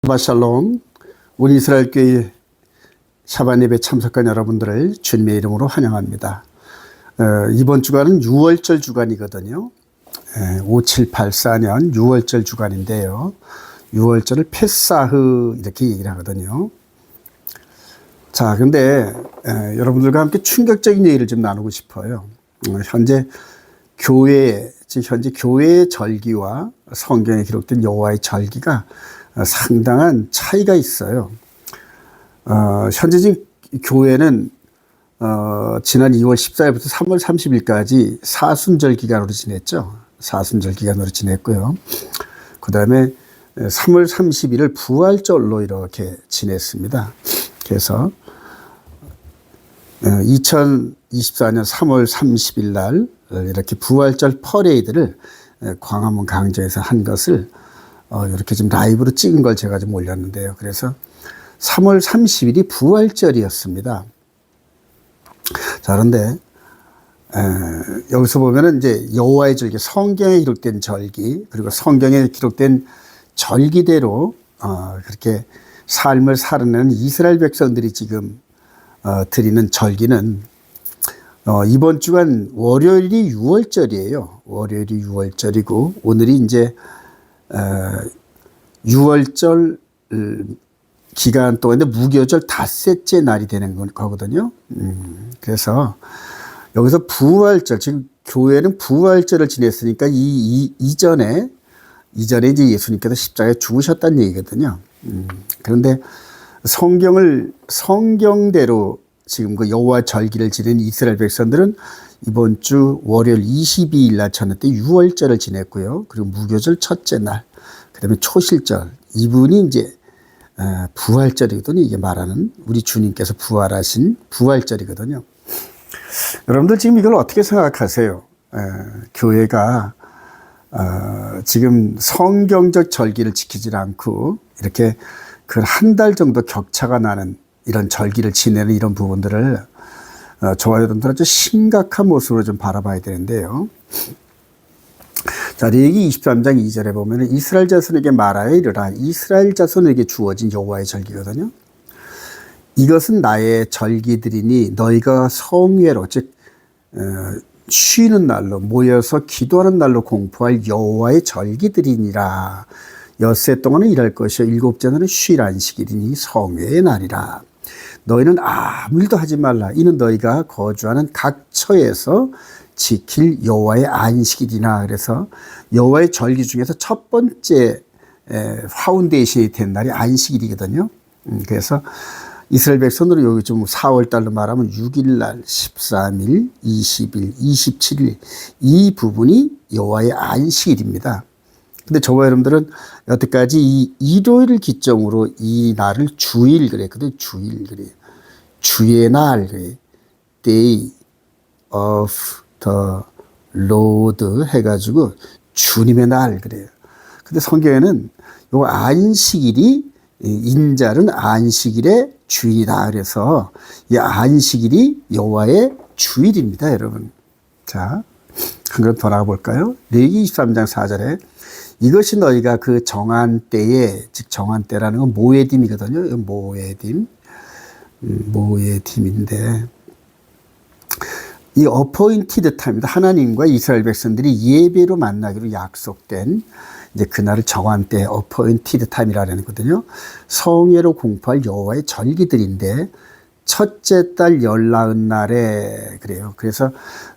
샬롬. 우리 이스라엘 교회 샤bat 예배 참석한 여러분들을 주님의 이름으로 환영합니다. 이번 주간은 6월절 주간이거든요. 5784년 6월절 주간인데요. 6월절을 페사흐 이렇게 얘기를 하거든요. 자, 근데 여러분들과 함께 충격적인 얘기를 좀 나누고 싶어요. 현재 교회의 절기와 성경에 기록된 여호와의 절기가 상당한 차이가 있어요. 현재 지금 교회는 지난 2월 14일부터 3월 30일까지 사순절 기간으로 지냈죠. 사순절 기간으로 지냈고요. 그 다음에 3월 30일을 부활절로 이렇게 지냈습니다. 그래서 2024년 3월 30일 날 이렇게 부활절 퍼레이드를 광화문 강정에서 한 것을 이렇게 좀 라이브로 찍은 걸 제가 좀 올렸는데요. 그래서 3월 30일이 부활절이었습니다. 자, 그런데 여기서 보면은 이제 여호와의 절기, 성경에 기록된 절기, 그리고 성경에 기록된 절기대로 그렇게 삶을 살아내는 이스라엘 백성들이 지금 드리는 절기는 이번 주간 월요일이 6월절이에요. 월요일이 6월절이고 오늘이 이제 6월절 기간 동안에 무교절 닷새째 날이 되는 거거든요. 그래서 여기서 부활절, 지금 교회는 부활절을 지냈으니까 이전에 이제 예수님께서 십자가에 죽으셨다는 얘기거든요. 그런데 성경대로 지금 그 여호와 절기를 지낸 이스라엘 백성들은 이번 주 월요일 22일 날 저녁 때 6월절을 지냈고요. 그리고 무교절 첫째 날, 그 다음에 초실절, 이분이 이제 부활절이거든요. 이게 말하는 우리 주님께서 부활하신 부활절이거든요. 여러분들 지금 이걸 어떻게 생각하세요? 교회가 지금 성경적 절기를 지키지 않고 이렇게 그 한 달 정도 격차가 나는 이런 절기를 지내는 이런 부분들을 저와 여러분들은 아주 심각한 모습으로 좀 바라봐야 되는데요. 자, 레위기 23장 2절에 보면 이스라엘 자손에게 말하여 이르라. 이스라엘 자손에게 주어진 여호와의 절기거든요. 이것은 나의 절기들이니 너희가 성회로 즉 쉬는 날로 모여서 기도하는 날로 공포할 여호와의 절기들이니라. 엿새 동안은 일할 것이요 일곱째 날은 쉴 안식일이니 성회의 날이라. 너희는 아무 일도 하지 말라. 이는 너희가 거주하는 각 처에서 지킬 여호와의 안식일이나. 그래서 여호와의 절기 중에서 첫 번째 파운데이션이 된 날이 안식일이거든요. 그래서 이스라엘 백성들은 여기 좀 4월 달로 말하면 6일 날, 13일, 20일, 27일 이 부분이 여호와의 안식일입니다. 근데 저와 여러분들은 여태까지 이 일요일을 기점으로 이 날을 주일 그랬거든요. 주일 그래. 주의 날 그래. Day of the Lord 해가지고 주님의 날 그래요. 근데 성경에는 요 안식일이 인자는 안식일의 주일이다. 그래서 이 안식일이 여호와의 주일입니다, 여러분. 자, 한 번 더 나가볼까요? 레위기 23장 4절에 이것이 너희가 그 정한 때에, 즉 정한 때라는 건 모에딤이거든요. 모에딤인데 이 어포인티드 타임입니다. 하나님과 이스라엘 백성들이 예배로 만나기로 약속된 이제 그날을 정한 때 어포인티드 타임이라는 거거든요. 성회로 공포할 여호와의 절기들인데 첫째 달 열나은 날에 그래요. 그래서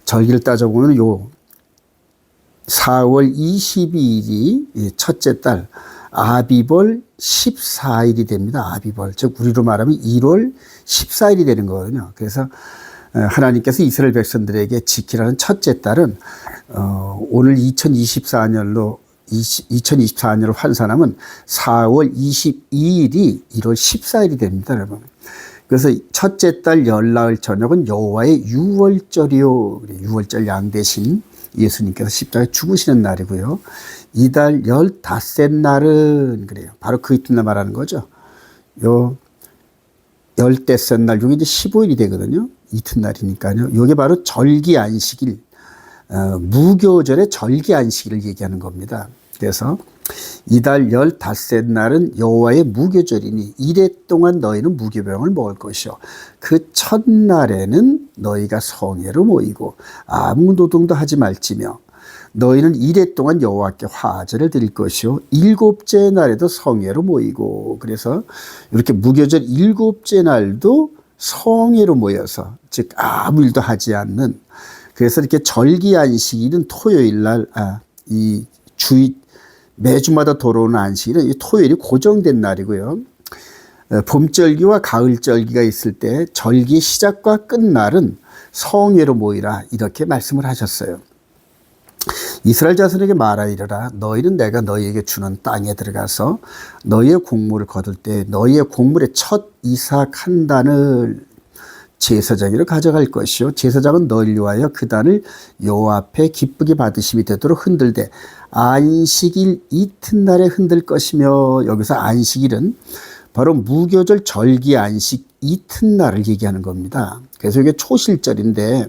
절기를 따져보면 요 4월 22일이 첫째 달 아비벌 14일이 됩니다. 아비벌. 즉 우리로 말하면 1월 14일이 되는 거거든요. 그래서 하나님께서 이스라엘 백성들에게 지키라는 첫째 달은 오늘 2024년으로 환산하면 4월 22일이 1월 14일이 됩니다, 여러분. 그래서 첫째 달 열나을 저녁은 여호와의 유월절이요. 6월절 양 대신 예수님께서 십자가에 죽으시는 날이고요. 이달 15째 날은 그래요. 바로 그 이튿날 말하는 거죠. 요 15째 날, 이게 이제 15일이 되거든요. 이튿날이니까요. 이게 바로 절기 안식일, 무교절의 절기 안식일을 얘기하는 겁니다. 그래서 이달 15날은 여호와의 무교절이니 이래 동안 너희는 무교병을 먹을 것이요 그 첫날에는 너희가 성회로 모이고 아무 노동도 하지 말지며 너희는 이래 동안 여호와께 화제를 드릴 것이요 일곱째 날에도 성회로 모이고. 그래서 이렇게 무교절 일곱째 날도 성회로 모여서, 즉 아무 일도 하지 않는, 그래서 이렇게 절기 안식일은 토요일 날, 이 주일 매주마다 돌아오는 안식일은 이 토요일이 고정된 날이고요. 봄절기와 가을절기가 있을 때 절기 시작과 끝날은 성회로 모이라 이렇게 말씀을 하셨어요. 이스라엘 자손에게 말하이르라 너희는 내가 너희에게 주는 땅에 들어가서 너희의 곡물을 거둘 때 너희의 곡물의 첫 이삭 한 단을 제사장으로 가져갈 것이요 제사장은 너희를 위하여 그 단을 여호와 앞에 기쁘게 받으심이 되도록 흔들되 안식일 이튿날에 흔들 것이며. 여기서 안식일은 바로 무교절 절기 안식 이튿날을 얘기하는 겁니다. 그래서 이게 초실절인데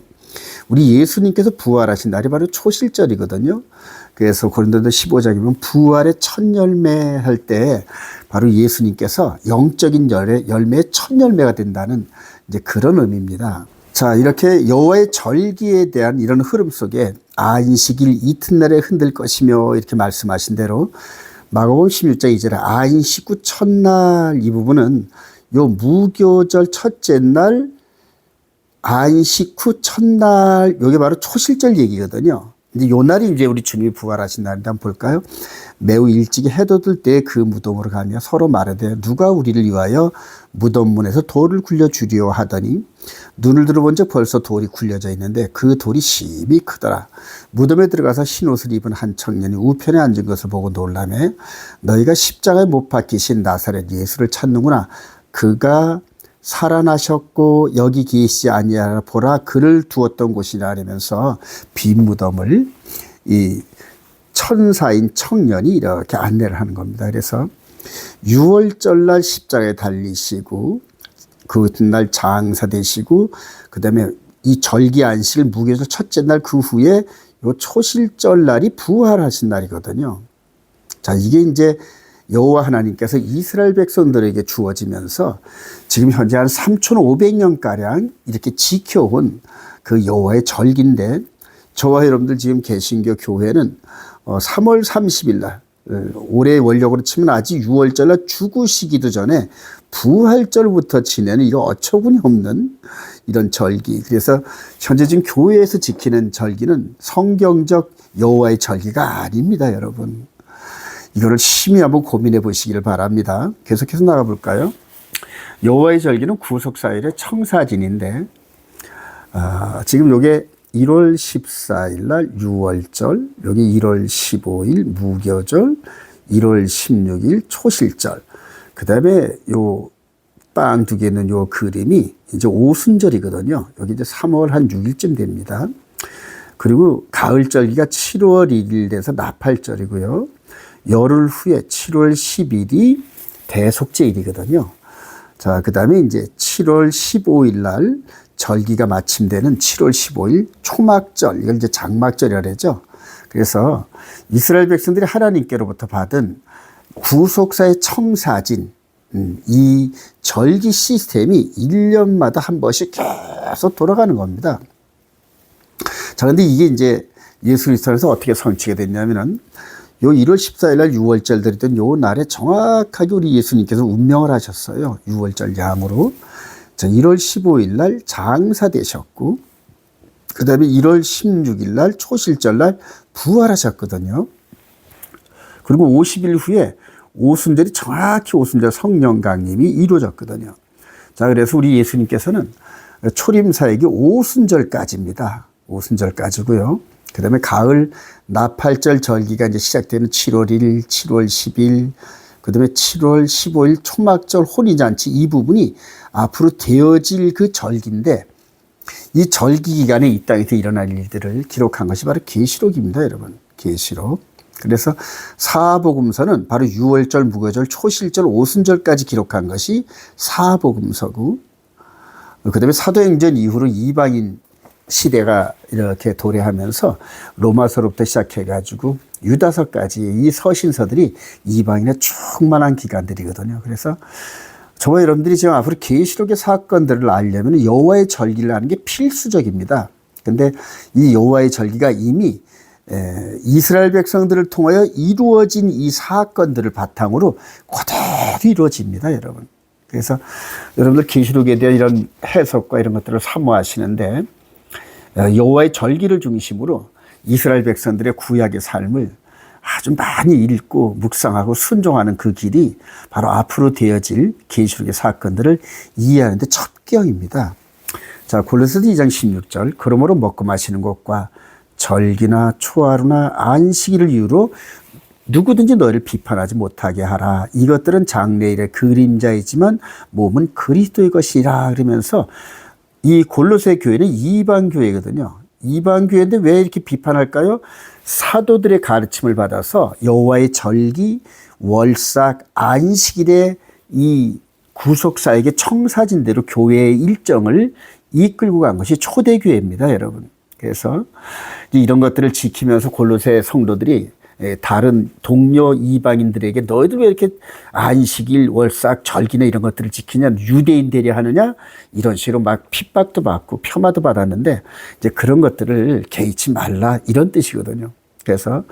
우리 예수님께서 부활하신 날이 바로 초실절이거든요. 그래서 고린도서 15장에 보면 부활의 첫 열매 할 때 바로 예수님께서 영적인 열매의 첫 열매가 된다는 이제 그런 의미입니다. 자, 이렇게 여호와의 절기에 대한 이런 흐름 속에 안식일 이튿날에 흔들 것이며 이렇게 말씀하신 대로 마가복음 16장 2절에 안식 후 첫날 이 부분은 요 무교절 첫째 날 안식 후 첫날 요게 바로 초실절 얘기거든요. 근데 요 날이 이제 우리 주님이 부활하신 날인데 한번 볼까요? 매우 일찍이 해돋을 때 그 무덤으로 가며 서로 말하되 누가 우리를 위하여 무덤 문에서 돌을 굴려주리오 하더니 눈을 들어본즉 벌써 돌이 굴려져 있는데 그 돌이 심히 크더라. 무덤에 들어가서 흰옷을 입은 한 청년이 우편에 앉은 것을 보고 놀라매 너희가 십자가에 못 박히신 나사렛 예수를 찾는구나. 그가 살아나셨고 여기 계시지 아니하라 보라 그를 두었던 곳이라 하면서 빈 무덤을 이 천사인 청년이 이렇게 안내를 하는 겁니다. 그래서 6월절 날 십자가에 달리시고 그 날 장사 되시고 그다음에 이 절기 안식일 무교절 첫째 날 그 후에 요 초실절 날이 부활하신 날이거든요. 자, 이게 이제 여호와 하나님께서 이스라엘 백성들에게 주어지면서 지금 현재 한 3,500년가량 이렇게 지켜온 그 여호와의 절기인데 저와 여러분들 지금 개신교 교회는 3월 30일 날 올해 원력으로 치면 아직 6월절 날 죽으시기도 전에 부활절부터 지내는 이거 어처구니 없는 이런 절기. 그래서 현재 지금 교회에서 지키는 절기는 성경적 여호와의 절기가 아닙니다, 여러분. 이거를 심히 한번 고민해 보시기를 바랍니다. 계속해서 나가볼까요? 여호와의 절기는 구속사일의 청사진인데 지금 요게 1월 14일 날 6월절, 여기 1월 15일 무교절, 1월 16일 초실절, 그 다음에 요 빵 두 개 있는 요 그림이 이제 오순절이거든요. 여기 이제 3월 한 6일쯤 됩니다. 그리고 가을절기가 7월 1일 돼서 나팔절이고요. 열흘 후에 7월 10일이 대속죄일이거든요. 자, 그 다음에 이제 7월 15일 날 절기가 마침되는 7월 15일 초막절, 이걸 이제 장막절이라고 그러죠. 그래서 이스라엘 백성들이 하나님께로부터 받은 구속사의 청사진, 이 절기 시스템이 1년마다 한 번씩 계속 돌아가는 겁니다. 자, 근데 이게 이제 예수 그리스도에서 어떻게 성취가 됐냐면은 요 1월 14일 날 6월절 드렸던 요 날에 정확하게 우리 예수님께서 운명을 하셨어요. 6월절 양으로. 자, 1월 15일 날 장사 되셨고, 그 다음에 1월 16일 날 초실절 날 부활하셨거든요. 그리고 50일 후에 오순절이 정확히 오순절 성령 강림이 이루어졌거든요. 자, 그래서 우리 예수님께서는 초림사역이 오순절까지입니다. 오순절까지고요. 그 다음에 가을 나팔절 절기가 이제 시작되는 7월 1일, 7월 10일, 그 다음에 7월 15일 초막절 혼인잔치 이 부분이 앞으로 되어질 그 절기인데 이 절기 기간에 이 땅에서 일어날 일들을 기록한 것이 바로 계시록입니다, 여러분. 계시록. 그래서 사복음서는 바로 6월절, 무교절, 초실절, 오순절까지 기록한 것이 사복음서고 그 다음에 사도행전 이후로 이방인 시대가 이렇게 도래하면서 로마서로부터 시작해가지고 유다서까지 이 서신서들이 이방인의 충만한 기관들이거든요. 그래서 저와 여러분들이 지금 앞으로 계시록의 사건들을 알려면 여호와의 절기를 아는 게 필수적입니다. 근데 이 여호와의 절기가 이미 이스라엘 백성들을 통하여 이루어진 이 사건들을 바탕으로 그대로 이루어집니다, 여러분. 그래서 여러분들 계시록에 대한 이런 해석과 이런 것들을 사모하시는데 여호와의 절기를 중심으로 이스라엘 백성들의 구약의 삶을 아주 많이 읽고 묵상하고 순종하는 그 길이 바로 앞으로 되어질 계시록의 사건들을 이해하는 데 첫 경입니다. 자, 골로새서 2장 16절. 그러므로 먹고 마시는 것과 절기나 초하루나 안식일을 이유로 누구든지 너희를 비판하지 못하게 하라. 이것들은 장래일의 그림자이지만 몸은 그리스도의 것이라. 그러면서 이 골로새 교회는 이방 교회거든요. 이방 교회인데 왜 이렇게 비판할까요? 사도들의 가르침을 받아서 여호와의 절기, 월삭, 안식일의 이 구속사에게 청사진 대로 교회의 일정을 이끌고 간 것이 초대교회입니다, 여러분. 그래서 이런 것들을 지키면서 골로새 성도들이 다른 동료 이방인들에게 너희들 왜 이렇게 안식일, 월삭, 절기나 이런 것들을 지키냐, 유대인 되려 하느냐, 이런 식으로 막 핍박도 받고 폄하도 받았는데 이제 그런 것들을 개의치 말라, 이런 뜻이거든요. 그래서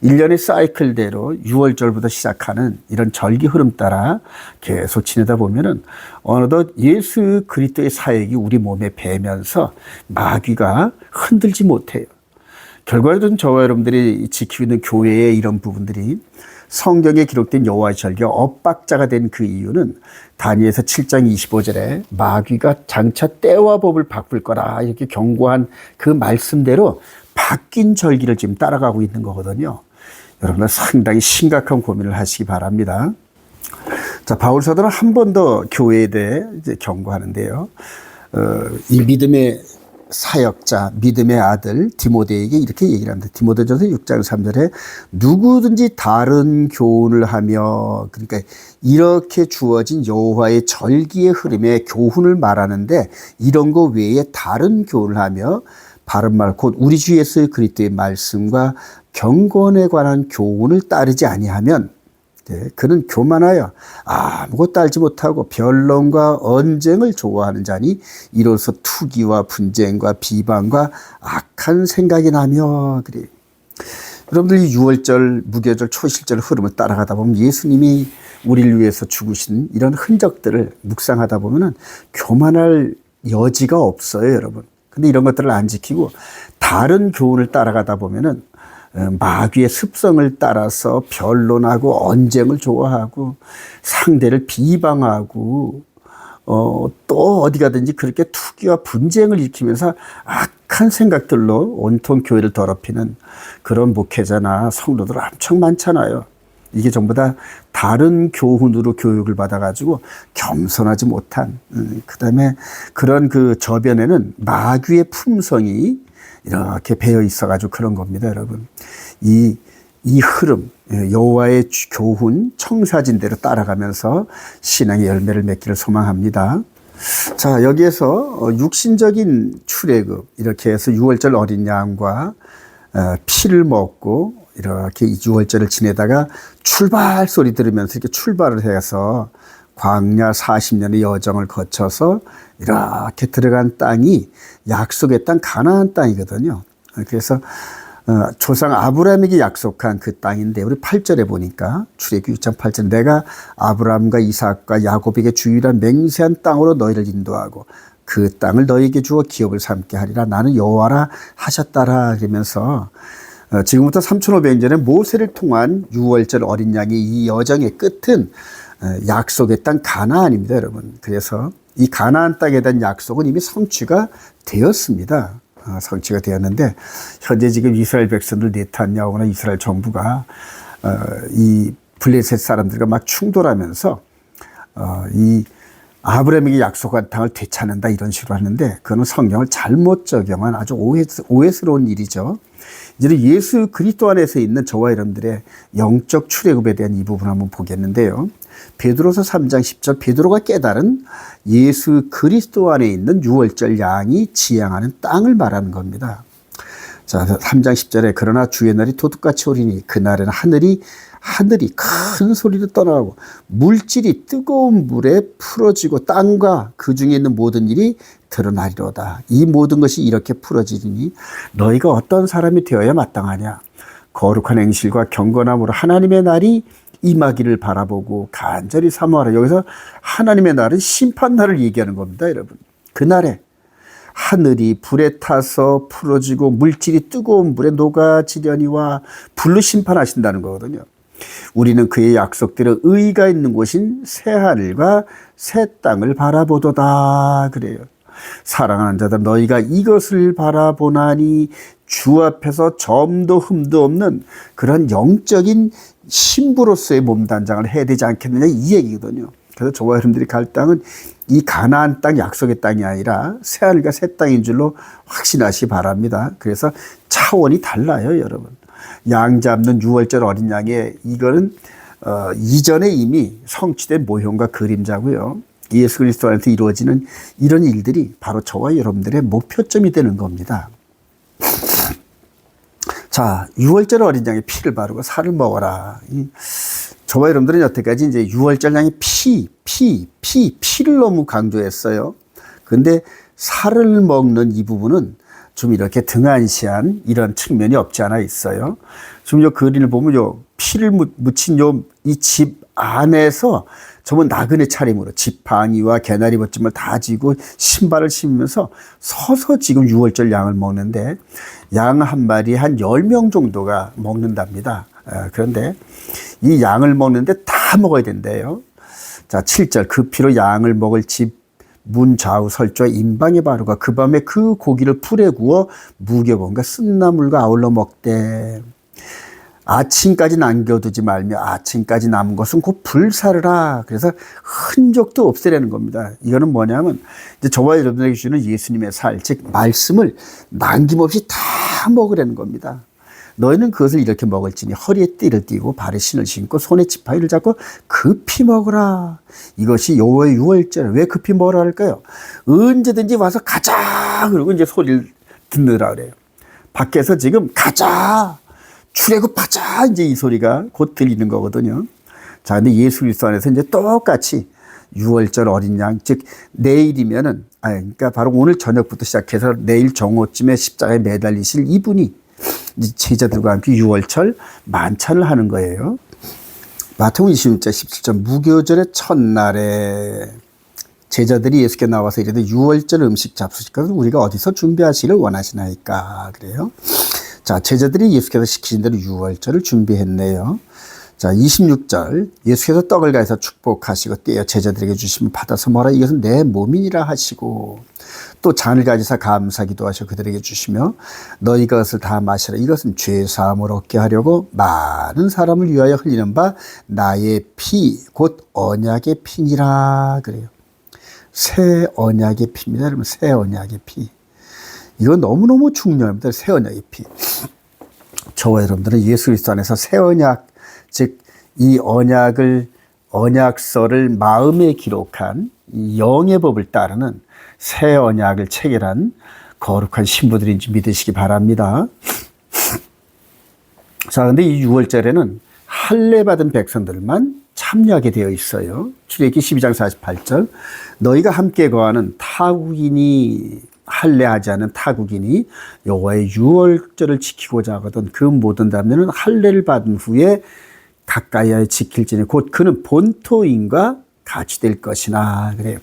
1년의 사이클대로 6월절부터 시작하는 이런 절기 흐름 따라 계속 지내다 보면은 어느덧 예수 그리스도의 사역이 우리 몸에 배면서 마귀가 흔들지 못해요. 결과적으로 저와 여러분들이 지키고 있는 교회의 이런 부분들이 성경에 기록된 여호와의 절기가 엇박자가 된 그 이유는 다니엘서 7장 25절에 마귀가 장차 때와 법을 바꿀 거라 이렇게 경고한 그 말씀대로 바뀐 절기를 지금 따라가고 있는 거거든요. 여러분들 상당히 심각한 고민을 하시기 바랍니다. 자, 바울 사도는 한 번 더 교회에 대해 이제 경고하는데요. 이 믿음의 사역자, 믿음의 아들 디모데에게 이렇게 얘기를 합니다. 디모데전서 6장 3절에 누구든지 다른 교훈을 하며, 그러니까 이렇게 주어진 여호와의 절기의 흐름에 교훈을 말하는데 이런 거 외에 다른 교훈을 하며 바른 말 곧 우리 주 예수 그리스도의 말씀과 경건에 관한 교훈을 따르지 아니하면 그는 교만하여 아무것도 알지 못하고 변론과 언쟁을 좋아하는 자니 이로써 투기와 분쟁과 비방과 악한 생각이 나며 그래. 여러분들 이 6월절, 무교절, 초실절 흐름을 따라가다 보면 예수님이 우리를 위해서 죽으신 이런 흔적들을 묵상하다 보면은 교만할 여지가 없어요, 여러분. 근데 이런 것들을 안 지키고 다른 교훈을 따라가다 보면은 마귀의 습성을 따라서 변론하고 언쟁을 좋아하고 상대를 비방하고 또 어디 가든지 그렇게 투기와 분쟁을 일으키면서 악한 생각들로 온통 교회를 더럽히는 그런 목회자나 성도들 엄청 많잖아요. 이게 전부 다 다른 교훈으로 교육을 받아가지고 겸손하지 못한, 그 다음에 그런 그 저변에는 마귀의 품성이 이렇게 배어 있어가지고 그런 겁니다, 여러분. 이 흐름, 여호와의 교훈, 청사진대로 따라가면서 신앙의 열매를 맺기를 소망합니다. 자, 여기에서 육신적인 출애굽, 이렇게 해서 6월절 어린 양과 피를 먹고 이렇게 6월절을 지내다가 출발 소리 들으면서 이렇게 출발을 해서 광야 40년의 여정을 거쳐서 이렇게 들어간 땅이 약속의 땅 가나안 땅이거든요. 그래서 조상 아브라함에게 약속한 그 땅인데 우리 8절에 보니까 출애굽 6장 8절 내가 아브라함과 이삭과 야곱에게 주일한 맹세한 땅으로 너희를 인도하고 그 땅을 너희에게 주어 기업을 삼게 하리라 나는 여호와라 하셨다라 그러면서 지금부터 3500년 전에 모세를 통한 6월절 어린 양의 이 여정의 끝은 약속의 땅 가나안입니다, 여러분. 그래서 이 가나안 땅에 대한 약속은 이미 성취가 되었습니다. 성취가 되었는데 현재 지금 이스라엘 백성들 네탄야후나 이스라엘 정부가 이 블레셋 사람들과 막 충돌하면서 이 아브라함에게 약속한 땅을 되찾는다 이런 식으로 하는데 그거는 성경을 잘못 적용한 아주 오해스러운 일이죠. 이제 예수 그리스도 안에서 있는 저와 여러분들의 영적 출애굽에 대한 이 부분을 한번 보겠는데요. 베드로서 3장 10절 베드로가 깨달은 예수 그리스도 안에 있는 유월절 양이 지향하는 땅을 말하는 겁니다. 자, 3장 10절에 그러나 주의 날이 도둑같이 오리니 그날에는 하늘이 큰 소리로 떠나고 물질이 뜨거운 물에 풀어지고 땅과 그 중에 있는 모든 일이 드러나리로다. 이 모든 것이 이렇게 풀어지리니 너희가 어떤 사람이 되어야 마땅하냐. 거룩한 행실과 경건함으로 하나님의 날이 임하기를 바라보고 간절히 사모하라. 여기서 하나님의 날은 심판날을 얘기하는 겁니다, 여러분. 그날에 하늘이 불에 타서 풀어지고 물질이 뜨거운 물에 녹아지려니와 불로 심판하신다는 거거든요. 우리는 그의 약속대로 의가 있는 곳인 새 하늘과 새 땅을 바라보도다 그래요. 사랑하는 자들 너희가 이것을 바라보나니 주 앞에서 점도 흠도 없는 그런 영적인 신부로서의 몸단장을 해야 되지 않겠느냐 이 얘기거든요. 그래서 저와 여러분들이 갈 땅은 이 가나안 땅 약속의 땅이 아니라 새 하늘과 새 땅인 줄로 확신하시 바랍니다. 그래서 차원이 달라요, 여러분. 양 잡는 유월절 어린 양의 이거는 이전에 이미 성취된 모형과 그림자고요. 예수 그리스도 안에서 이루어지는 이런 일들이 바로 저와 여러분들의 목표점이 되는 겁니다. 자, 유월절 어린 양의 피를 바르고 살을 먹어라. 저와 여러분들은 여태까지 이제 유월절 양의 피를 너무 강조했어요. 근데 살을 먹는 이 부분은 좀 이렇게 등한시한 이런 측면이 없지 않아 있어요. 지금 요 그림을 보면 요 피를 묻힌 요 이 집 안에서 정말 나그네 차림으로 지팡이와 개나리 벗짐을 다 지고 신발을 신으면서 서서 지금 유월절 양을 먹는데 양 한 마리 한 10명 정도가 먹는답니다. 그런데 이 양을 먹는데 다 먹어야 된대요. 자, 7절 그 피로 양을 먹을 집 문 좌우 설주와 임방에 바르고 그 밤에 그 고기를 풀에 구워 무교본과 쓴나물과 아울러 먹되 아침까지 남겨두지 말며 아침까지 남은 것은 곧 불사르라. 그래서 흔적도 없애라는 겁니다. 이거는 뭐냐면 이제 저와 여러분에게 주는 예수님의 살, 즉 말씀을 남김없이 다 먹으라는 겁니다. 너희는 그것을 이렇게 먹을지니 허리에 띠를 띠고 발에 신을 신고 손에 지팡이를 잡고 급히 먹으라. 이것이 여호와의 유월절. 왜 급히 먹으라 할까요? 언제든지 와서 가자 그러고 이제 소리를 듣느라 그래요. 밖에서 지금 가자 출애굽하자 이제 이 소리가 곧 들리는 거거든요. 자, 근데 예수 그리스도 안에서 이제 똑같이 유월절 어린 양, 즉 내일이면은 그러니까 바로 오늘 저녁부터 시작해서 내일 정오쯤에 십자가에 매달리실 이분이 제자들과 함께 유월절 만찬을 하는 거예요. 마태복음 26장 17절 무교절의 첫날에 제자들이 예수께 나와서 이래도 유월절 음식 잡수실 것을 우리가 어디서 준비하시기를 원하시나이까 그래요. 자, 제자들이 예수께서 시키신 대로 유월절을 준비했네요. 자, 26절 예수께서 떡을 가해서 축복하시고 떼어 제자들에게 주시면 받아서 뭐라 이것은 내 몸이니라 하시고 또 잔을 가지사 감사기도 하시고 그들에게 주시며 너희가 그것을 다 마시라 이것은 죄사함을 얻게 하려고 많은 사람을 위하여 흘리는 바 나의 피 곧 언약의 피니라 그래요. 새 언약의 피입니다. 여러분 새 언약의 피. 이거 너무너무 중요합니다. 새 언약의 피. 저와 여러분들은 예수 그리스도 안에서 새 언약, 즉 이 언약서를 마음에 기록한 이 영의 법을 따르는 새 언약을 체결한 거룩한 신부들인지 믿으시기 바랍니다. 자, 근데 이 유월절에는 할례 받은 백성들만 참여하게 되어 있어요. 출애굽기 12장 48절 너희가 함께 거하는 타국인이 할례하지 않은 타국인이 여호와의 유월절을 지키고자 하거든 그 모든 남녀는 할례를 받은 후에 가까이하여 지킬지니 곧 그는 본토인과 같이 될 것이나 그래요.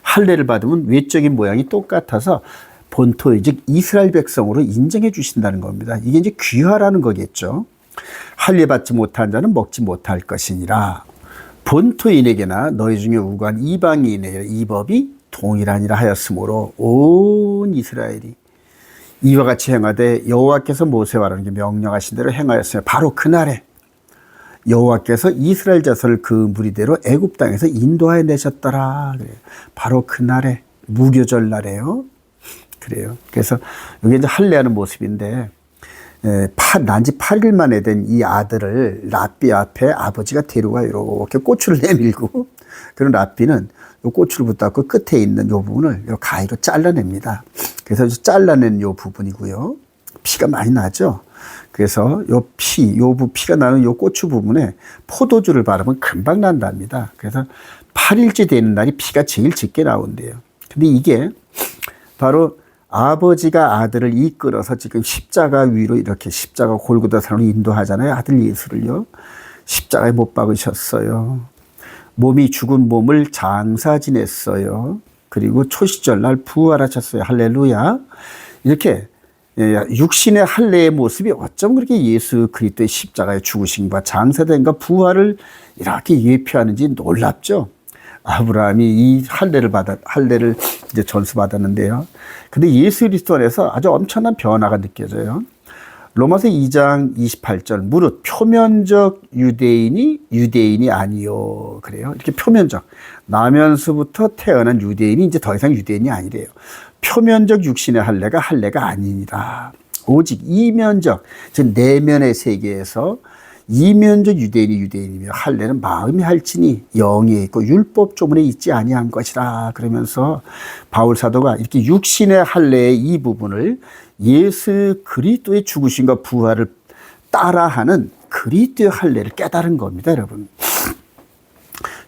할례를 받으면 외적인 모양이 똑같아서 본토인 즉 이스라엘 백성으로 인정해 주신다는 겁니다. 이게 이제 귀화라는 거겠죠. 할례 받지 못한 자는 먹지 못할 것이니라. 본토인에게나 너희 중에 우고한 이방인에게 이 법이 동일하니라 하였으므로 온 이스라엘이 이와 같이 행하되 여호와께서 모세와 아론에게 명령하신 대로 행하였으며 바로 그날에 여호와께서 이스라엘 자손을 그 무리대로 애굽 땅에서 인도하여 내셨더라. 그래요. 바로 그날에 무교절 날에요. 그래요. 그래서 여기 이제 할례하는 모습인데 난지 8일 만에 된 이 아들을 랍비 앞에 아버지가 데려가 이렇게 꼬추를 내밀고 그런 랍비는 요 꼬추를 붙잡고 끝에 있는 요 부분을 요 가위로 잘라냅니다. 그래서 잘라낸 요 부분이고요. 피가 많이 나죠. 그래서 요 피가 나는 요 고추 부분에 포도주를 바르면 금방 난답니다. 그래서 8일째 되는 날이 피가 제일 짙게 나온대요. 근데 이게 바로 아버지가 아들을 이끌어서 지금 십자가 위로 이렇게 십자가 골고다산으로 인도하잖아요. 아들 예수를요. 십자가에 못 박으셨어요. 몸이 죽은 몸을 장사 지냈어요. 그리고 초시절날 부활하셨어요. 할렐루야. 이렇게 육신의 할례의 모습이 어쩜 그렇게 예수 그리스도의 십자가에 죽으심과 장사된과 부활을 이렇게 예표하는지 놀랍죠. 아브라함이 이 할례를 이제 전수받았는데요. 근데 예수 그리스도 안에서 아주 엄청난 변화가 느껴져요. 로마서 2장 28절 무릇 표면적 유대인이 아니요. 그래요. 이렇게 표면적 나면서부터 태어난 유대인이 이제 더 이상 유대인이 아니래요. 표면적 육신의 할례가 아니니라. 오직 이면적 즉 내면의 세계에서 이면적 유대인이며 할례는 마음이 할지니 영에 있고 율법 조문에 있지 아니한 것이라. 그러면서 바울 사도가 이렇게 육신의 할례의 이 부분을 예수 그리스도의 죽으심과 부활을 따라하는 그리스도의 할례를 깨달은 겁니다, 여러분.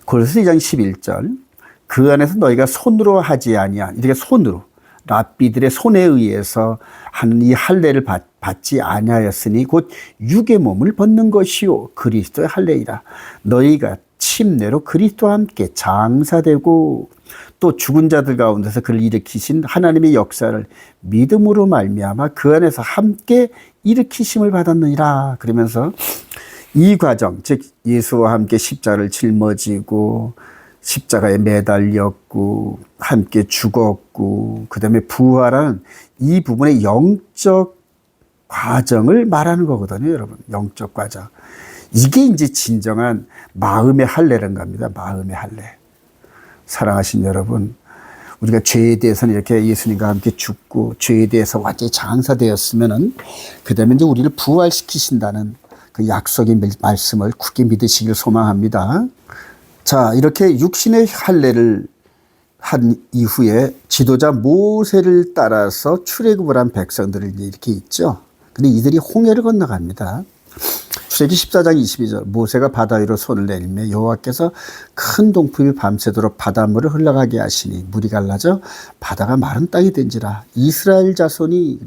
골로새 2장 11절 그 안에서 너희가 손으로 하지 아니한 이렇게 손으로 랍비들의 손에 의해서 하는 이 할례를 받지 아니하였으니 곧 육의 몸을 벗는 것이요 그리스도의 할례이라. 너희가 침례로 그리스도와 함께 장사되고 또 죽은 자들 가운데서 그를 일으키신 하나님의 역사를 믿음으로 말미암아 그 안에서 함께 일으키심을 받았느니라. 그러면서 이 과정 즉 예수와 함께 십자가를 짊어지고 십자가에 매달렸고 함께 죽었고 그 다음에 부활한 이 부분의 영적 과정을 말하는 거거든요, 여러분. 영적 과정. 이게 이제 진정한 마음의 할례라는 겁니다. 마음의 할례. 사랑하신 여러분, 우리가 죄에 대해서는 이렇게 예수님과 함께 죽고 죄에 대해서 완전히 장사되었으면은 그 다음에 이제 우리를 부활시키신다는 그 약속의 말씀을 굳게 믿으시길 소망합니다. 자, 이렇게 육신의 할례를 한 이후에 지도자 모세를 따라서 출애굽을 한 백성들을 이렇게 있죠. 근데 이들이 홍해를 건너갑니다. 출애굽기 14장 22절 모세가 바다 위로 손을 내밀며 여호와께서 큰 동풍이 밤새도록 바닷물을 흘러가게 하시니 물이 갈라져 바다가 마른 땅이 된지라. 이스라엘 자손이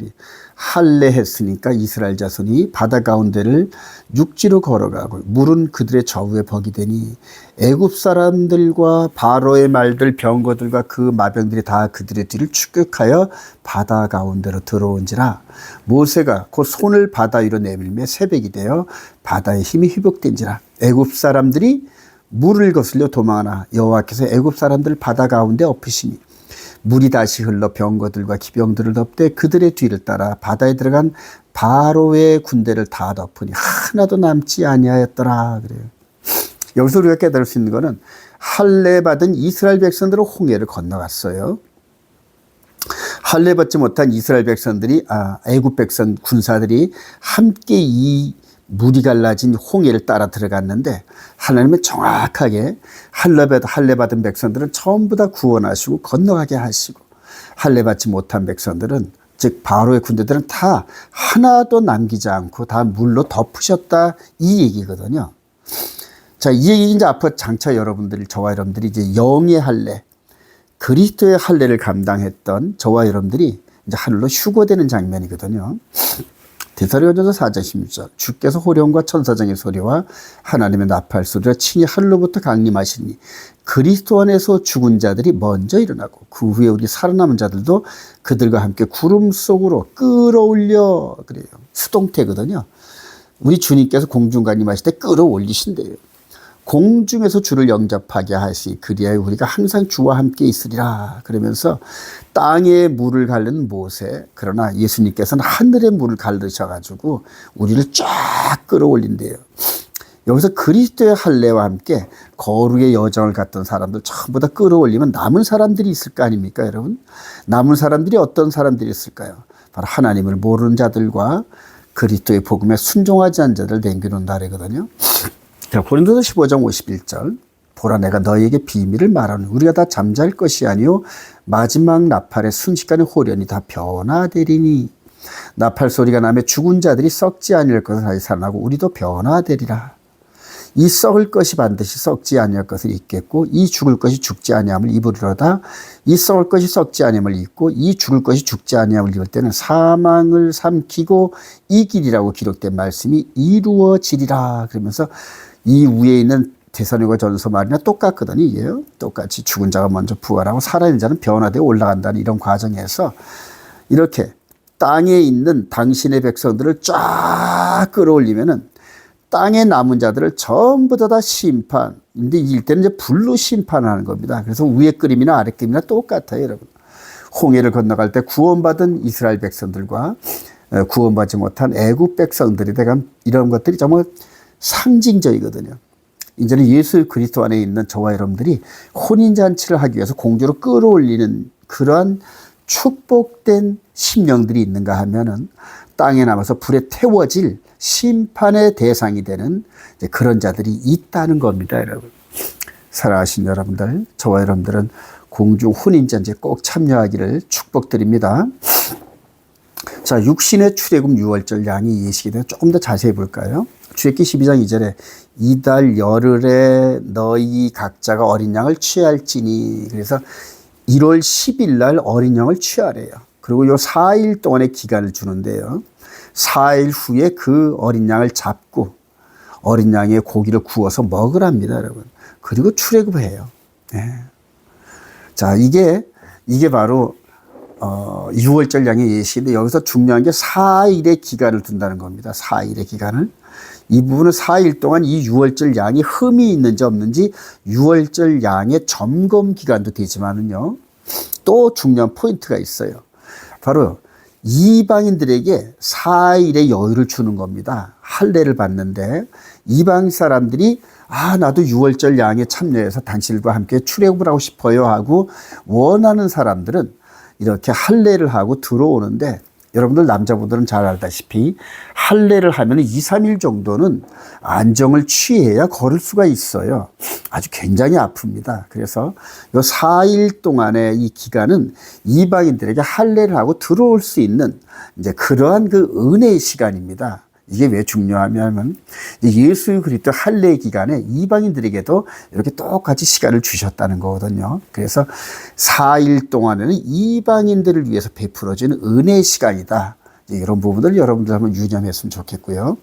할례했으니까 이스라엘 자손이 바다 가운데를 육지로 걸어가고 물은 그들의 저우에 벅이 되니 애굽 사람들과 바로의 말들 병거들과 그 마병들이 다 그들의 뒤를 추격하여 바다 가운데로 들어온지라. 모세가 곧 손을 바다 위로 내밀며 새벽이 되어 바다의 힘이 회복된지라. 애굽 사람들이 물을 거슬려 도망하나 여호와께서 애굽 사람들을 바다 가운데 엎으시니 물이 다시 흘러 병거들과 기병들을 덮되 그들의 뒤를 따라 바다에 들어간 바로의 군대를 다 덮으니 하나도 남지 아니하였더라. 그래요. 여기서 우리가 깨달을 수 있는 것은 할례 받은 이스라엘 백성들은 홍해를 건너갔어요. 할례 받지 못한 이스라엘 백성들이 애굽 백성 군사들이 함께 이 물이 갈라진 홍해를 따라 들어갔는데 하나님은 정확하게 할례 받은 백성들은 전부 다 구원하시고 건너가게 하시고 할례 받지 못한 백성들은 즉 바로의 군대들은 다 하나도 남기지 않고 다 물로 덮으셨다 이 얘기거든요. 자, 이 얘기 이제 앞으로 장차 저와 여러분들이 이제 영의 할례, 그리스도의 할례를 감당했던 저와 여러분들이 이제 하늘로 휴거되는 장면이거든요. 데살로니가서 4장 16절 주께서 호령과 천사장의 소리와 하나님의 나팔 소리와 친히 하늘로부터 강림하시니 그리스도 안에서 죽은 자들이 먼저 일어나고 그 후에 우리 살아남은 자들도 그들과 함께 구름 속으로 끌어올려. 그래요. 수동태거든요. 우리 주님께서 공중 강림하실 때 끌어올리신대요. 공중에서 주를 영접하게 하시 그리하여 우리가 항상 주와 함께 있으리라. 그러면서 땅에 물을 가르는 모세, 그러나 예수님께서는 하늘의 물을 가르셔가지고 우리를 쫙 끌어올린대요. 여기서 그리스도의 할례와 함께 거룩의 여정을 갔던 사람들 전부 다 끌어올리면 남은 사람들이 있을 거 아닙니까, 여러분? 남은 사람들이 어떤 사람들이 있을까요? 바로 하나님을 모르는 자들과 그리스도의 복음에 순종하지 않은 자들을 남겨놓은 나라거든요. 고린도서 15장 51절 보라 내가 너희에게 비밀을 말하노니 우리가 다 잠잘 것이 아니요 마지막 나팔의 순식간에 호련히 다 변화되리니. 나팔 소리가 나며 죽은 자들이 썩지 아니할 것을 다시 살아나고 우리도 변화되리라. 이 썩을 것이 반드시 썩지 아니할 것을 잊겠고 이 죽을 것이 죽지 아니함을 입으리로다. 이 썩을 것이 썩지 아니함을 잊고 이 죽을 것이 죽지 아니함을 입을 때는 사망을 삼키고 이기리라고 기록된 말씀이 이루어지리라. 그러면서 이 위에 있는 데살로니가 전서 말이나 똑같거든요. 이게요. 똑같이 죽은 자가 먼저 부활하고 살아있는 자는 변화되어 올라간다는 이런 과정에서 이렇게 땅에 있는 당신의 백성들을 쫙 끌어올리면은 땅에 남은 자들을 전부 다 심판. 근데 이때는 이제 불로 심판하는 겁니다. 그래서 위에 그림이나 아래 그림이나 똑같아요, 여러분. 홍해를 건너갈 때 구원받은 이스라엘 백성들과 구원받지 못한 애굽 백성들에 대한 이런 것들이 정말 상징적이거든요. 이제는 예수 그리스도 안에 있는 저와 여러분들이 혼인잔치를 하기 위해서 공주로 끌어올리는 그러한 축복된 심령들이 있는가 하면은 땅에 남아서 불에 태워질 심판의 대상이 되는 그런 자들이 있다는 겁니다, 여러분. 살아가신 여러분들, 저와 여러분들은 공중 혼인잔치에 꼭 참여하기를 축복드립니다. 자, 육신의 출애굽 유월절 양이 예식에 대해 조금 더 자세히 볼까요? 출애굽기 12장 2절에 이달 열흘에 너희 각자가 어린 양을 취할지니, 그래서 1월 10일 날 어린 양을 취하래요. 그리고 요 4일 동안의 기간을 주는데요. 4일 후에 그 어린 양을 잡고 어린 양의 고기를 구워서 먹으랍니다, 여러분. 그리고 출애굽해요. 네. 자, 이게 바로 6월절 양의 예시인데 여기서 중요한 게 4일의 기간을 둔다는 겁니다. 4일의 기간을. 이 부분은 4일 동안 이 6월절 양이 흠이 있는지 없는지 6월절 양의 점검 기간도 되지만은요. 또 중요한 포인트가 있어요. 바로 이방인들에게 4일의 여유를 주는 겁니다. 할례를 받는데 이방 사람들이 나도 6월절 양에 참여해서 당신들과 함께 출애굽을 하고 싶어요 하고 원하는 사람들은 이렇게 할례를 하고 들어오는데, 여러분들 남자분들은 잘 알다시피 할례를 하면 2, 3일 정도는 안정을 취해야 걸을 수가 있어요. 아주 굉장히 아픕니다. 그래서 이 4일 동안의 이 기간은 이방인들에게 할례를 하고 들어올 수 있는 이제 그러한 그 은혜의 시간입니다. 이게 왜 중요하냐면 예수 그리스도 할례 기간에 이방인들에게도 이렇게 똑같이 시간을 주셨다는 거거든요. 그래서 4일 동안에는 이방인들을 위해서 베풀어지는 은혜의 시간이다. 이런 부분들 여러분들 한번 유념했으면 좋겠고요.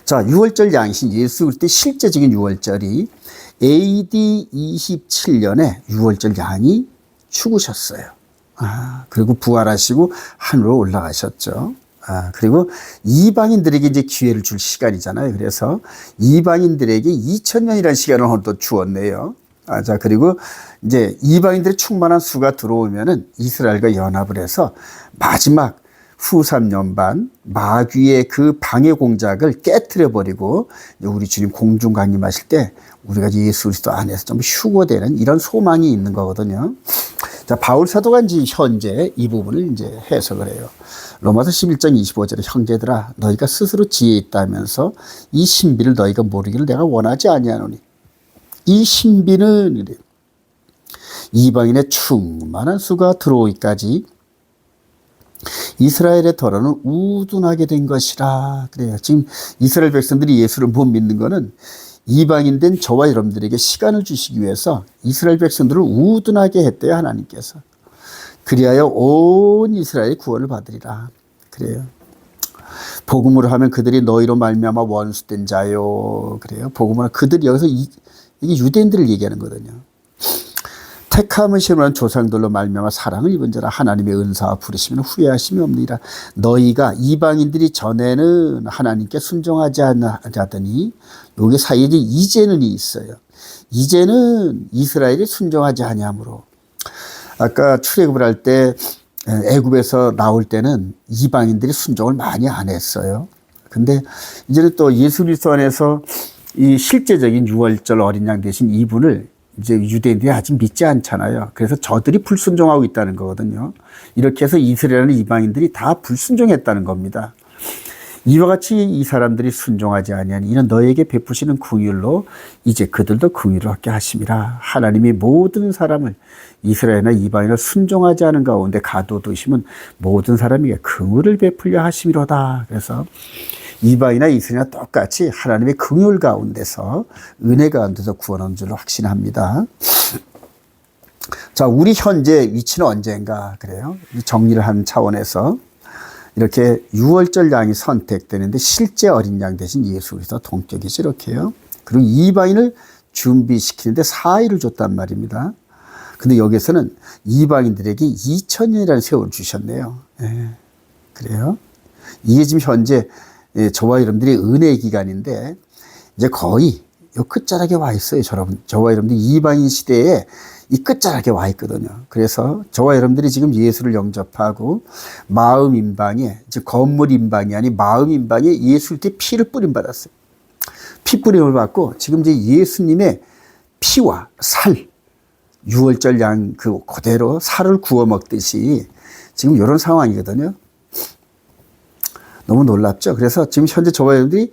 자, 6월절 양이신 예수 그리스도의 실제적인 6월절이 AD 27년에 6월절 양이 죽으셨어요. 그리고 부활하시고 하늘로 올라가셨죠. 그리고 이방인들에게 이제 기회를 줄 시간이잖아요. 그래서 이방인들에게 2000년이라는 시간을 오늘 또 주었네요. 자, 그리고 이제 이방인들의 충만한 수가 들어오면은 이스라엘과 연합을 해서 마지막 후 3년 반 마귀의 그 방해 공작을 깨트려 버리고 우리 주님 공중 강림하실 때 우리가 예수 그리스도 안에서 좀 휴거되는 이런 소망이 있는 거거든요. 자, 바울 사도가 이제 현재 이 부분을 이제 해석을 해요. 로마서 11장 25절에 형제들아 너희가 스스로 지혜 있다면서 이 신비를 너희가 모르기를 내가 원하지 아니하노니 이 신비는 이방인의 충만한 수가 들어오기까지 이스라엘의 더러는 우둔하게 된 것이라. 그래요. 지금 이스라엘 백성들이 예수를 못 믿는 거는 이방인 된 저와 여러분들에게 시간을 주시기 위해서 이스라엘 백성들을 우둔하게 했대요, 하나님께서. 그리하여 온 이스라엘이 구원을 받으리라. 그래요. 복음으로 하면 그들이 너희로 말미암아 원수된 자요. 그래요. 복음으로 그들이 여기서 이게 유대인들을 얘기하는 거거든요. 택함을 실험한 조상들로 말미암아 사랑을 입은 자라 하나님의 은사와 부르시면 후회하심이 없느니라. 너희가 이방인들이 전에는 하나님께 순종하지 않았더니 여기 사이에 이제는이 있어요. 이제는 이스라엘이 순종하지 아니하므로. 아까 출애굽을 할 때 애굽에서 나올 때는 이방인들이 순종을 많이 안 했어요. 근데 이제는 또 예수 그리스도 안에서 이 실제적인 6월절 어린 양 대신 이분을 이제 유대인들이 아직 믿지 않잖아요. 그래서 저들이 불순종하고 있다는 거거든요. 이렇게 해서 이스라엘의 이방인들이 다 불순종했다는 겁니다. 이와 같이 이 사람들이 순종하지 아니하니 이는 너에게 베푸시는 긍휼로 이제 그들도 긍휼을 얻게 하심이라. 하나님이 모든 사람을 이스라엘이나 이방인을 순종하지 않은 가운데 가둬두시면 모든 사람에게 긍휼을 베풀려 하심이로다. 그래서 이방이나 이스라엘이나 똑같이 하나님의 긍휼 가운데서 은혜 가운데서 구원한 줄로 확신합니다. 자, 우리 현재 위치는 언젠가 그래요. 정리를 한 차원에서 이렇게 유월절 양이 선택되는데 실제 어린 양 대신 예수 그리스도 동격이죠. 이렇게요. 그리고 이방인을 준비시키는데 4일을 줬단 말입니다. 근데 여기서는 이방인들에게 2000년이라는 세월을 주셨네요. 예, 그래요. 이게 지금 현재 저와 여러분들이 은혜의 기간인데 이제 거의 요 끝자락에 와 있어요. 저와 여러분들이 이방인 시대에 이 끝자락에 와 있거든요. 그래서 저와 여러분들이 지금 예수를 영접하고 마음 임방에, 즉 건물 임방이 아닌 마음 임방에 예수의 피를 뿌림 받았어요. 피 뿌림을 받고 지금 이제 예수님의 피와 살, 유월절 양 그대로 살을 구워 먹듯이 지금 이런 상황이거든요. 너무 놀랍죠? 그래서 지금 현재 저와 여러분들이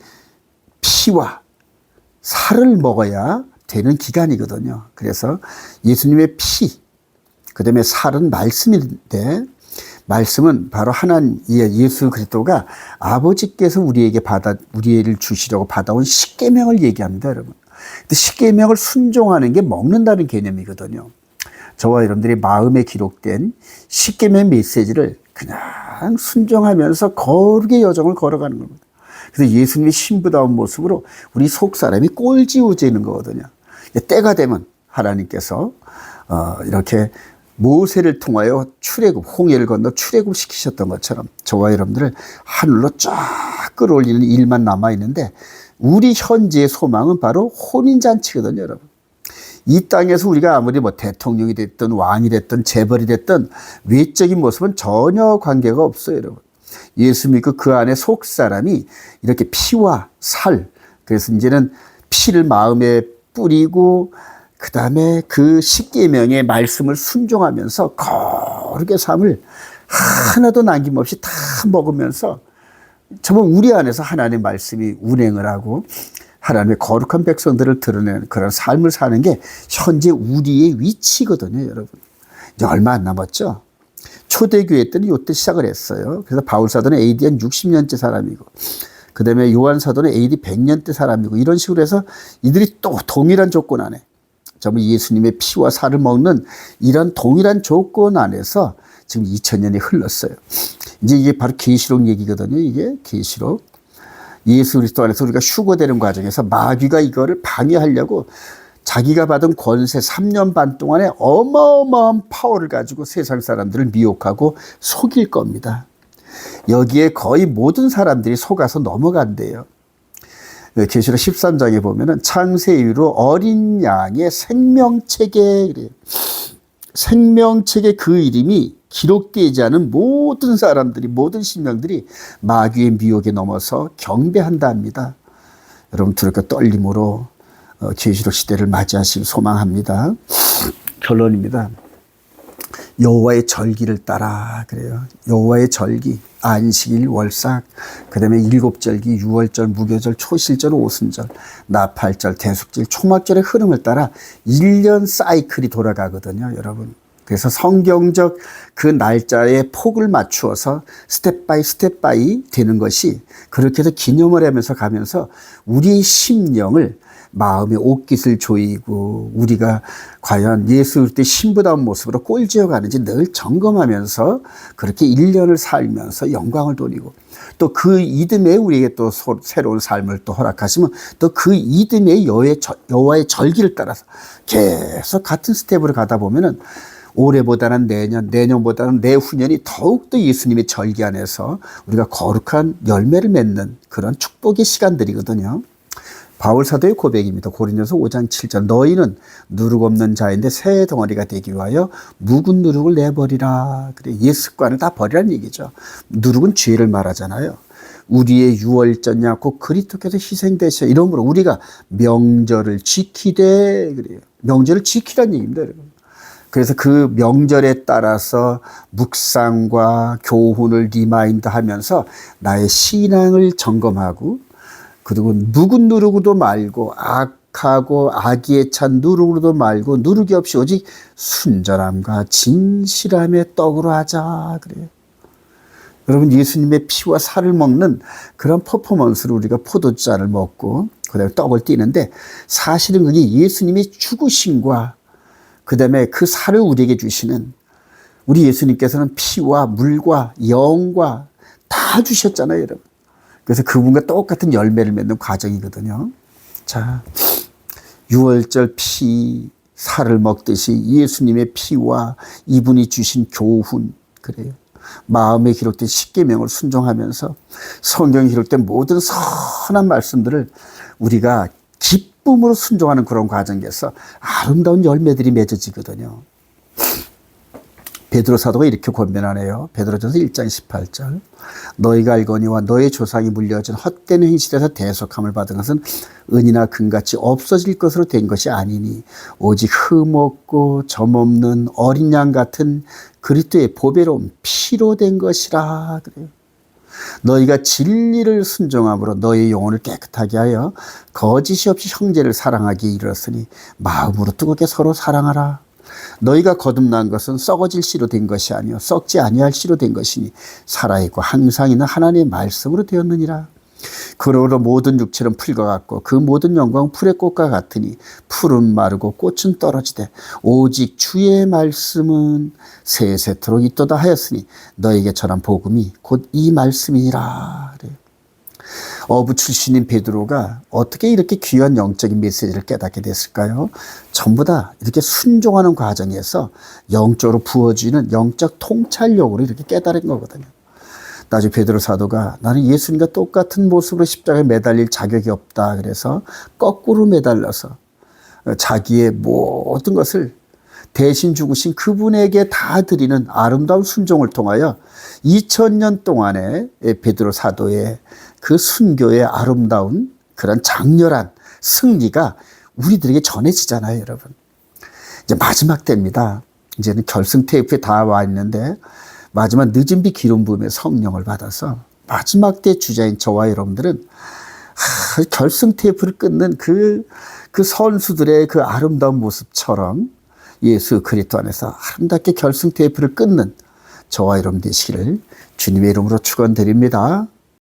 피와 살을 먹어야 되는 기간이거든요. 그래서 예수님의 피, 그 다음에 살은 말씀인데, 말씀은 바로 하나님, 예수 그리스도가 아버지께서 우리를 주시려고 받아온 십계명을 얘기합니다, 여러분. 근데 십계명을 순종하는 게 먹는다는 개념이거든요. 저와 여러분들이 마음에 기록된 십계명 메시지를 그냥 순종하면서 거룩의 여정을 걸어가는 겁니다. 그래서 예수님의 신부다운 모습으로 우리 속 사람이 꼴지우지는 거거든요. 때가 되면 하나님께서 이렇게 모세를 통하여 홍해를 건너 출애굽시키셨던 것처럼 저와 여러분들을 하늘로 쫙 끌어올리는 일만 남아있는데 우리 현재의 소망은 바로 혼인잔치거든요, 여러분. 이 땅에서 우리가 아무리 대통령이 됐든 왕이 됐든 재벌이 됐든 외적인 모습은 전혀 관계가 없어요, 여러분. 예수 믿고 그 안에 속 사람이 이렇게 피와 살, 그래서 이제는 피를 마음에 뿌리고 그 다음에 그 십계명의 말씀을 순종하면서 거룩의 삶을 하나도 남김없이 다 먹으면서 정말 우리 안에서 하나님의 말씀이 운행을 하고 하나님의 거룩한 백성들을 드러내는 그런 삶을 사는 게 현재 우리의 위치거든요, 여러분. 이제 얼마 안 남았죠? 초대교회 때는 이때 시작을 했어요. 그래서 바울사도는 AD 한 60년째 사람이고, 그 다음에 요한사도는 AD 100년대 사람이고, 이런 식으로 해서 이들이 또 동일한 조건 안에, 정말 예수님의 피와 살을 먹는 이런 동일한 조건 안에서 지금 2000년이 흘렀어요. 이제 이게 바로 계시록 얘기거든요. 이게 계시록. 예수 그리스도 안에서 우리가 휴거되는 과정에서 마귀가 이거를 방해하려고 자기가 받은 권세 3년 반 동안에 어마어마한 파워를 가지고 세상 사람들을 미혹하고 속일 겁니다. 여기에 거의 모든 사람들이 속아서 넘어간대요. 계시록 13장에 보면은 창세 이후로 어린 양의 생명책에, 그래요. 생명책에 그 이름이 기록되지 않은 모든 사람들이, 모든 신명들이 마귀의 미혹에 넘어서 경배한다 합니다. 여러분 두렵고 떨림으로 계시록 시대를 맞이하시길 소망합니다. 결론입니다. 여호와의 절기를 따라, 그래요. 여호와의 절기, 안식일, 월삭, 그 다음에 일곱절기, 유월절, 무교절, 초실절, 오순절, 나팔절, 대숙절, 초막절의 흐름을 따라 1년 사이클이 돌아가거든요, 여러분. 그래서 성경적 그 날짜의 폭을 맞추어서 스텝 바이 되는 것이 그렇게 해서 기념을 하면서 가면서 우리의 심령을 마음의 옷깃을 조이고 우리가 과연 예수 그리스도의 신부다운 모습으로 꼴지어 가는지 늘 점검하면서 그렇게 1년을 살면서 영광을 돌리고 또 그 이듬해 우리에게 또 새로운 삶을 또 허락하시면 또 그 이듬해 여호와의 절기를 따라서 계속 같은 스텝으로 가다 보면은 올해보다는 내년보다는 내후년이 더욱더 예수님의 절기 안에서 우리가 거룩한 열매를 맺는 그런 축복의 시간들이거든요. 바울 사도의 고백입니다. 고린도서 5장 7절 너희는 누룩 없는 자인데 새 덩어리가 되기 위하여 묵은 누룩을 내버리라. 그래, 옛 습관을 다 버리라는 얘기죠. 누룩은 죄를 말하잖아요. 우리의 유월절 꼭 그리스도께서 희생되셔. 이러므로 우리가 명절을 지키되, 그래요. 명절을 지키라는 얘기입니다, 여러분. 그래서 그 명절에 따라서 묵상과 교훈을 리마인드 하면서 나의 신앙을 점검하고, 그리고 누구도 말고 악하고 악의에 찬 누구도 말고 누르기 없이 오직 순전함과 진실함의 떡으로 하자 그래요. 여러분, 예수님의 피와 살을 먹는 그런 퍼포먼스로 우리가 포도주잔을 먹고 그다음에 떡을 띠는데, 사실은 그게 예수님이 죽으심과 그다음에 그 살을 우리에게 주시는, 우리 예수님께서는 피와 물과 영과 다 주셨잖아요, 여러분. 그래서 그분과 똑같은 열매를 맺는 과정이거든요. 자, 유월절 피, 살을 먹듯이 예수님의 피와 이분이 주신 교훈, 그래요. 마음에 기록된 십계명을 순종하면서 성경에 기록된 모든 선한 말씀들을 우리가 기쁨으로 순종하는 그런 과정에서 아름다운 열매들이 맺어지거든요. 베드로 사도가 이렇게 권면하네요. 베드로전서 1장 18절. 너희가 알거니와 너의 조상이 물려준 헛된 행실에서 대속함을 받은 것은 은이나 금같이 없어질 것으로 된 것이 아니니 오직 흠없고 점없는 어린 양 같은 그리스도의 보배로운 피로 된 것이라 그래요. 너희가 진리를 순종함으로 너희 영혼을 깨끗하게 하여 거짓이 없이 형제를 사랑하기에 이르렀으니 마음으로 뜨겁게 서로 사랑하라. 너희가 거듭난 것은 썩어질 씨로 된 것이 아니요 썩지 아니할 씨로 된 것이니 살아있고 항상 있는 하나님의 말씀으로 되었느니라. 그러므로 모든 육체는 풀과 같고 그 모든 영광은 풀의 꽃과 같으니 풀은 마르고 꽃은 떨어지되 오직 주의 말씀은 세세토록 있도다 하였으니 너에게 전한 복음이 곧 이 말씀이니라. 어부 출신인 베드로가 어떻게 이렇게 귀한 영적인 메시지를 깨닫게 됐을까요? 전부 다 이렇게 순종하는 과정에서 영적으로 부어지는 영적 통찰력으로 이렇게 깨달은 거거든요. 나중에 베드로 사도가 나는 예수님과 똑같은 모습으로 십자가에 매달릴 자격이 없다. 그래서 거꾸로 매달려서 자기의 모든 것을 대신 죽으신 그분에게 다 드리는 아름다운 순종을 통하여 2000년 동안의 베드로 사도의 그 순교의 아름다운 그런 장렬한 승리가 우리들에게 전해지잖아요, 여러분. 이제 마지막 때입니다. 이제는 결승 테이프에 다 와 있는데 마지막 늦은 비 기름 부음의 성령을 받아서 마지막 때 주자인 저와 여러분들은 결승 테이프를 끊는 그 선수들의 그 아름다운 모습처럼 예수 그리스도 안에서 아름답게 결승 테이프를 끊는 저와 여러분 되시기를 주님의 이름으로 축원드립니다.